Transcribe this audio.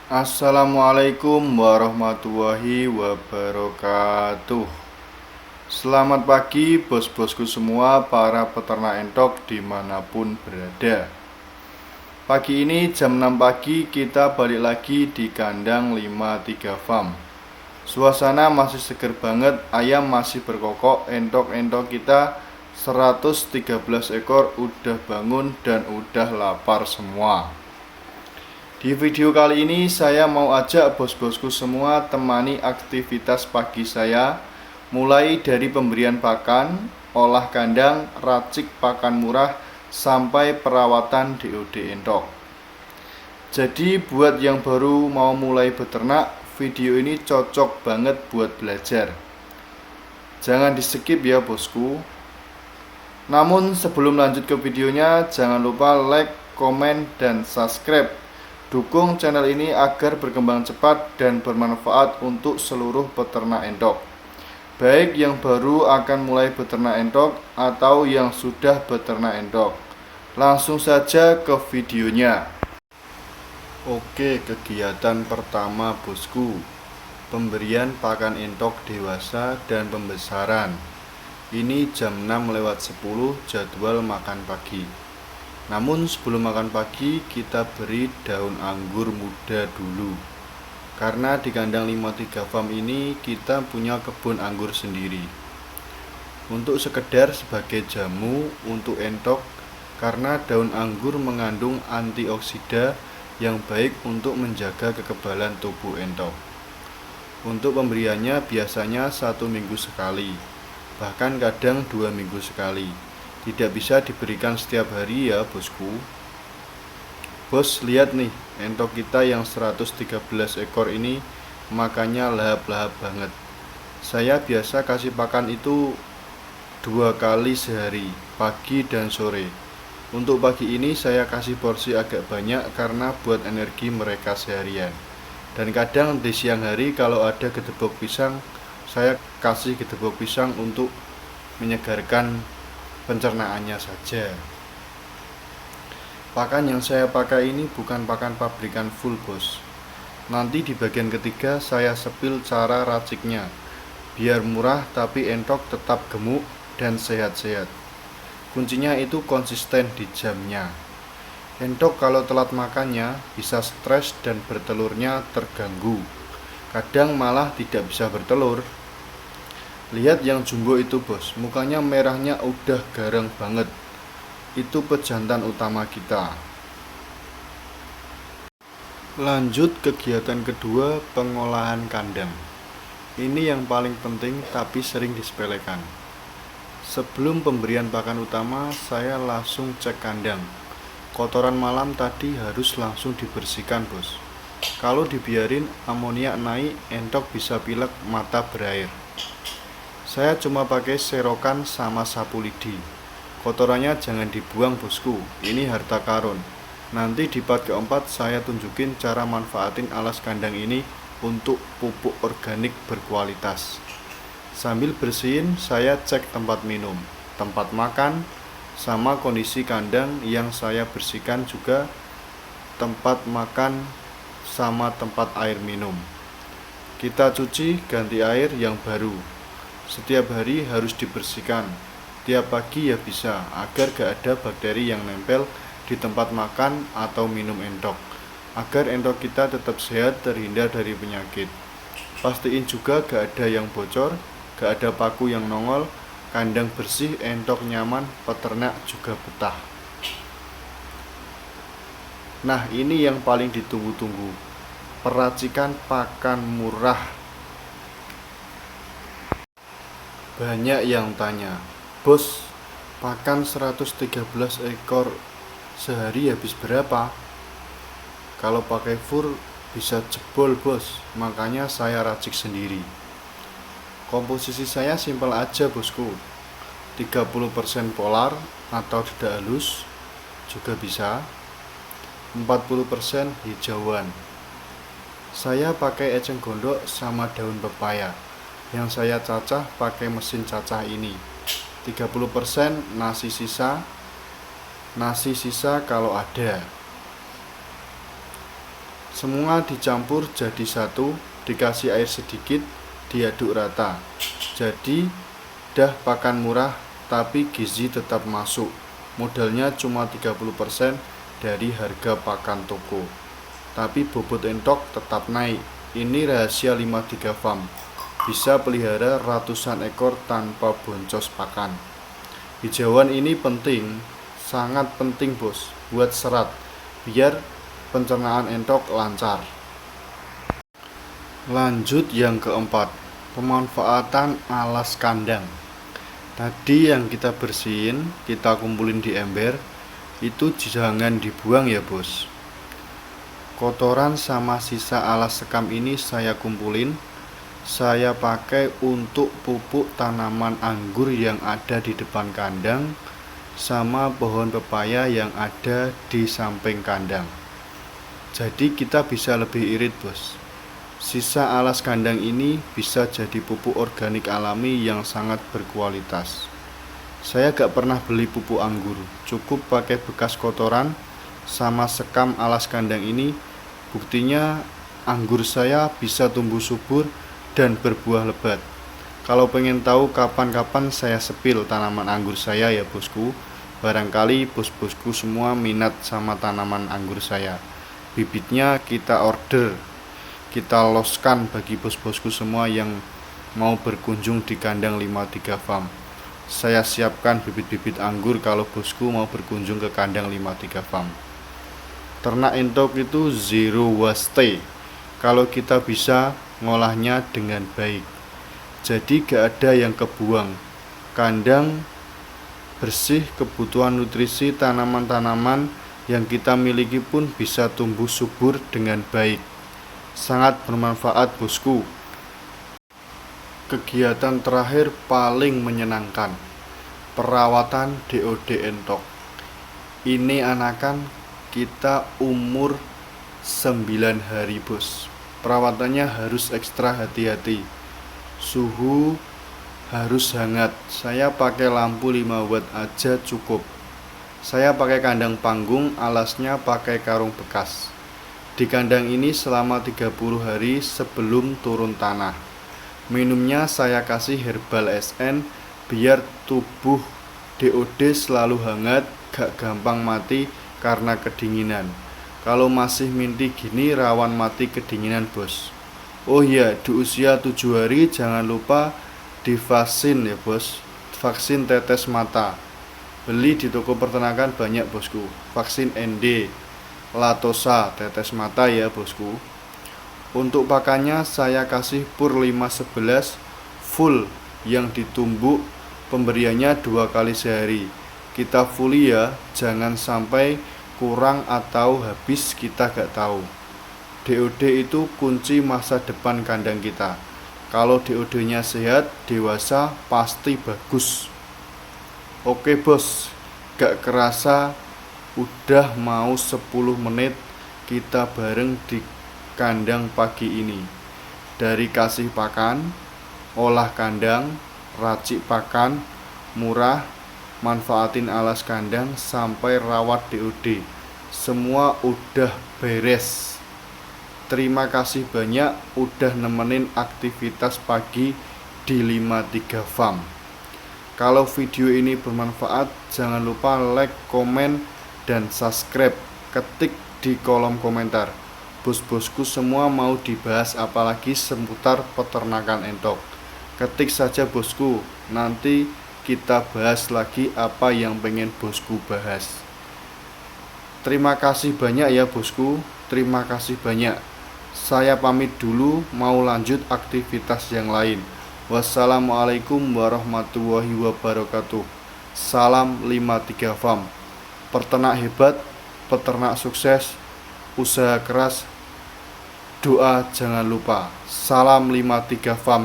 Assalamualaikum warahmatullahi wabarakatuh. Selamat pagi bos-bosku semua, para peternak entok dimanapun berada. Pagi ini jam 6 pagi kita balik lagi di kandang 53 farm. Suasana masih seger banget, ayam masih berkokok, entok-entok kita 113 ekor udah bangun dan udah lapar semua. Di video kali ini saya mau ajak bos-bosku semua temani aktivitas pagi saya, mulai dari pemberian pakan, olah kandang, racik pakan murah, sampai perawatan DOD entok. Jadi buat yang baru mau mulai beternak, video ini cocok banget buat belajar. Jangan di skip ya bosku. Namun sebelum lanjut ke videonya, jangan lupa like, komen, dan subscribe. Dukung channel ini agar berkembang cepat dan bermanfaat untuk seluruh peternak entok, baik yang baru akan mulai beternak entok atau yang sudah beternak entok. Langsung saja ke videonya. Oke, kegiatan pertama bosku, pemberian pakan entok dewasa dan pembesaran. Ini jam 6:10 jadwal makan pagi. Namun sebelum makan pagi kita beri daun anggur muda dulu. Karena di kandang 53 farm ini kita punya kebun anggur sendiri. Untuk sekedar sebagai jamu untuk entok, karena daun anggur mengandung antioksida yang baik untuk menjaga kekebalan tubuh entok. Untuk pemberiannya biasanya 1 minggu sekali, bahkan kadang 2 minggu sekali. Tidak bisa diberikan setiap hari ya bosku. Bos, lihat nih, entok kita yang 113 ekor ini makannya lahap-lahap banget. Saya biasa kasih pakan itu 2 kali sehari, pagi dan sore. Untuk pagi ini saya kasih porsi agak banyak karena buat energi mereka seharian. Dan kadang di siang hari kalau ada gedebok pisang, saya kasih gedebok pisang untuk menyegarkan pencernaannya saja. Pakan yang saya pakai ini bukan pakan pabrikan full bos. Nanti di bagian ketiga saya sepil cara raciknya, biar murah tapi entok tetap gemuk dan sehat-sehat. Kuncinya itu konsisten di jamnya. Entok kalau telat makannya bisa stres dan bertelurnya terganggu. Kadang malah tidak bisa bertelur. Lihat yang jumbo itu bos, mukanya merahnya udah garang banget. Itu pejantan utama kita. Lanjut kegiatan kedua, pengolahan kandang. Ini yang paling penting tapi sering disepelekan. Sebelum pemberian pakan utama, saya langsung cek kandang. Kotoran malam tadi harus langsung dibersihkan bos. Kalau dibiarin amoniak naik, entok bisa pilek, mata berair. Saya cuma pakai serokan sama sapu lidi. Kotorannya jangan dibuang bosku, ini harta karun. Nanti di part keempat saya tunjukin cara manfaatin alas kandang ini untuk pupuk organik berkualitas. Sambil bersihin saya cek tempat minum, tempat makan, sama kondisi kandang yang saya bersihkan juga tempat makan sama tempat air minum. Kita cuci, ganti air yang baru. Setiap hari harus dibersihkan. Tiap pagi ya bisa, agar gak ada bakteri yang nempel di tempat makan atau minum entok, agar entok kita tetap sehat, terhindar dari penyakit. Pastiin juga gak ada yang bocor, gak ada paku yang nongol, kandang bersih, entok nyaman, peternak juga betah. Nah, ini yang paling ditunggu-tunggu, peracikan pakan murah. Banyak yang tanya, bos, pakan 113 ekor sehari habis berapa? Kalau pakai fur bisa jebol bos, makanya saya racik sendiri. Komposisi saya simpel aja bosku, 30% polar atau tidak halus juga bisa, 40% hijauan. Saya pakai eceng gondok sama daun pepaya. Yang saya cacah pakai mesin cacah ini. 30% nasi sisa kalau ada. Semua dicampur jadi satu, dikasih air sedikit, diaduk rata. Jadi dah pakan murah tapi gizi tetap masuk. Modalnya cuma 30% dari harga pakan toko. Tapi bobot entok tetap naik. Ini rahasia 53 farm. Bisa pelihara ratusan ekor tanpa boncos pakan. Hijauan ini penting, sangat penting bos, buat serat, biar pencernaan entok lancar. Lanjut yang keempat, pemanfaatan alas kandang. Tadi yang kita bersihin, kita kumpulin di ember, itu jangan dibuang ya bos. Kotoran sama sisa alas sekam ini saya kumpulin, saya pakai untuk pupuk tanaman anggur yang ada di depan kandang, sama pohon pepaya yang ada di samping kandang. Jadi kita bisa lebih irit bos. Sisa alas kandang ini bisa jadi pupuk organik alami yang sangat berkualitas. Saya gak pernah beli pupuk anggur, cukup pakai bekas kotoran sama sekam alas kandang ini. Buktinya anggur saya bisa tumbuh subur dan berbuah lebat. Kalau pengen tahu kapan-kapan saya sepil tanaman anggur saya ya bosku, barangkali bos-bosku semua minat sama tanaman anggur saya. Bibitnya kita order, kita loskan bagi bos-bosku semua yang mau berkunjung di kandang 53 farm. Saya siapkan bibit-bibit anggur kalau bosku mau berkunjung ke kandang 53 farm. Ternak entok itu zero waste kalau kita bisa ngolahnya dengan baik. Jadi gak ada yang kebuang. Kandang bersih, kebutuhan nutrisi tanaman-tanaman yang kita miliki pun bisa tumbuh subur dengan baik. Sangat bermanfaat bosku. Kegiatan terakhir paling menyenangkan, perawatan DOD entok. Ini anakan kita umur 9 hari bos. Perawatannya harus ekstra hati-hati. Suhu harus hangat. Saya pakai lampu 5 watt aja cukup. Saya pakai kandang panggung, alasnya pakai karung bekas. Di kandang ini selama 30 hari sebelum turun tanah. Minumnya saya kasih herbal SN biar tubuh DOD selalu hangat, gak gampang mati karena kedinginan. Kalau masih minti gini rawan mati kedinginan bos. Oh iya, di usia 7 hari jangan lupa divaksin ya bos. Vaksin tetes mata. Beli di toko peternakan banyak bosku. Vaksin ND, Latosa, tetes mata ya bosku. Untuk pakannya saya kasih pur 511 full yang ditumbuk, pemberiannya 2 kali sehari. Kita full ya, jangan sampai kurang atau habis kita gak tahu. DOD itu kunci masa depan kandang kita. Kalau DOD-nya sehat, dewasa, pasti bagus. Oke bos, gak kerasa udah mau 10 menit kita bareng di kandang pagi ini. Dari kasih pakan, olah kandang, racik pakan, murah, manfaatin alas kandang, sampai rawat DOD, semua udah beres. Terima kasih banyak udah nemenin aktivitas pagi di 53 farm. Kalau video ini bermanfaat, jangan lupa like, komen, dan subscribe. Ketik di kolom komentar, bos-bosku semua mau dibahas apalagi seputar peternakan entok. Ketik saja bosku, nanti kita bahas lagi apa yang pengen bosku bahas. Terima kasih banyak ya bosku, terima kasih banyak. Saya pamit dulu, mau lanjut aktivitas yang lain. Wassalamualaikum warahmatullahi wabarakatuh. Salam 53 farm. Peternak hebat, peternak sukses, usaha keras, doa jangan lupa. Salam 53 farm.